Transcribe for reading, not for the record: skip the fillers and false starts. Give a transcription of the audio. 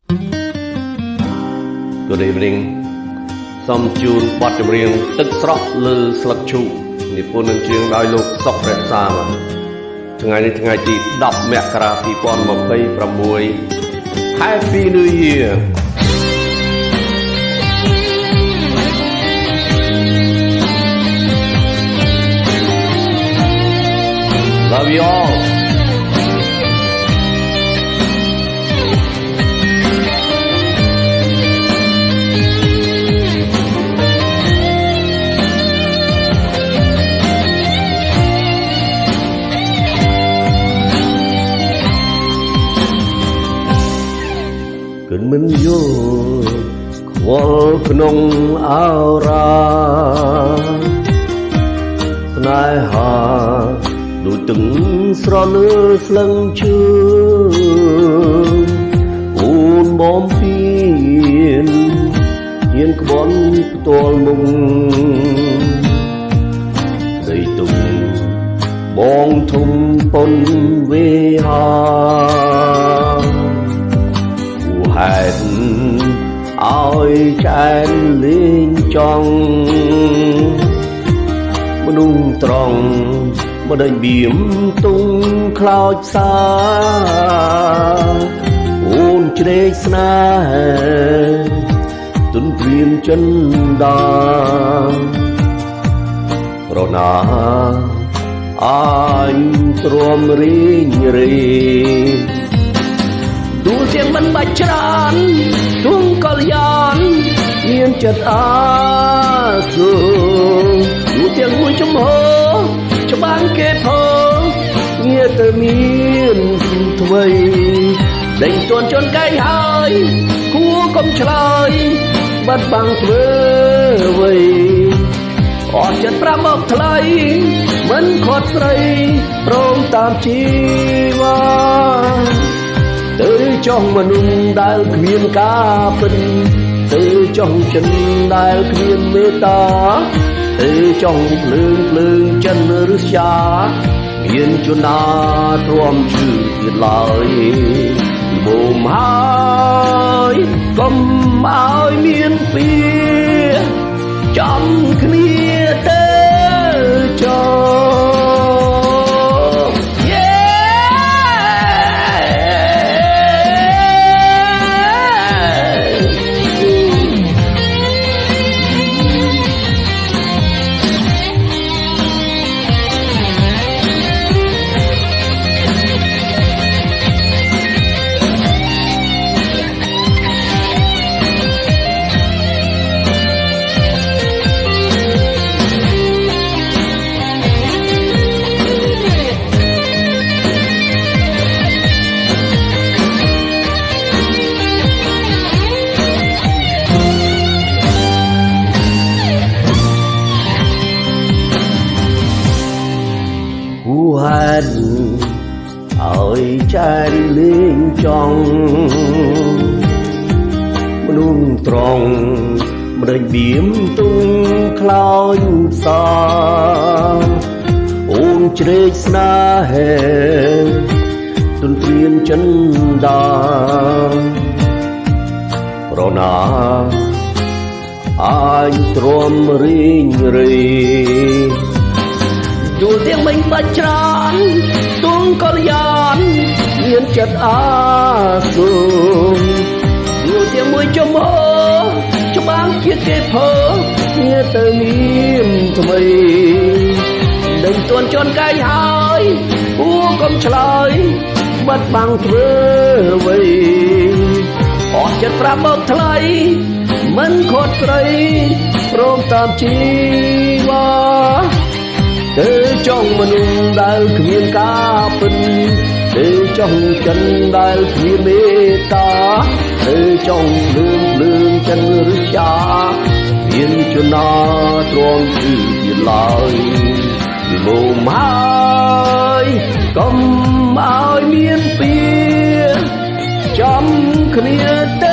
Good evening សូមជូនបទចម្រៀងទឹកស្រស់លើស្លឹកឈូកនិពន្ធនឹងជាងដោយលោកសុកព្រះសាមថ្ងៃនេះថ្ងៃទី10មករា2026 Happy New Year Love you allគិនមិនយល់ខ្វល់ក្នុងអរាស្នេហាដូចទឹកស្រលើស្លឹងឈើអូនបំពេញហ៊ានក្បន់ផ្ទាល់មុខដីទុំបងធំប៉ុនវេហាហេតុឲ្យចែនលេងចង់មនុស្សត្រង់មិនដេញបៀមទុំខ្លោចផ្សាអូនជ្រែកស្នេហ៍ទុនព្រាមចិនដាប្រណាអញទ្រាំរីងរេដួលជាងមិនបាច់ច្រើនដួងកលយានមានចិត្តអាស៊ូដួលជាងមួយចំហច្បាំងគេផងារទៅមានថ្មីដេញទួនជន់កែងហើយគួរកុំឆ្លើយបាត់បាំងធ្វើអ្វីអត់ចិត្តប្រាប់មកថ្លៃមិនខត់ស្រីព្រមតាមជីវ៉ាទៅចង់មនុស្សដែលគ្មានការពិតទៅចង់ចិនដែលគ្មានមេត្តាទៅចង់ភ្លើងចិនឬជាមានជួនណាទ្រាំឈឺទៀតឡើយបូមហើយកុំឲ្យមានពីចំគ្នាទៅចោហេតុឲ្យចែនលេងចង់មនុស្សត្រង់មិនដេញបៀមទុំខ្លោចសាអូនជ្រែកស្នេហ៍ទុនព្រានចិនដាប្រណាអញទ្រាំរីងរេដួលទាំងមិនបាច់ច្រើនទួងកលយានមានចិត្តអាស៊ូដួលទាំងមួយចំហច្បាំងជាគេផងារទៅមានថ្មីដេញទួនជន់កែងហើយគួរកុំឆ្លើយបាត់បាំងធ្វើអ្វីអត់ចិត្តប្រាប់មកថ្លៃមិនខត់ស្រីព្រមតាមជីវ៉ាទៅចង់មនុស្សដែលគ្មានការពិតទៅចង់ចិនដែលគ្មានមេត្តាទៅចង់ភ្លើងចិនឬជាមានជួនណាទ្រាំឈឺទៀតឡើយបូមហើយកុំឲ្យមានពីចំគ្នាទៅ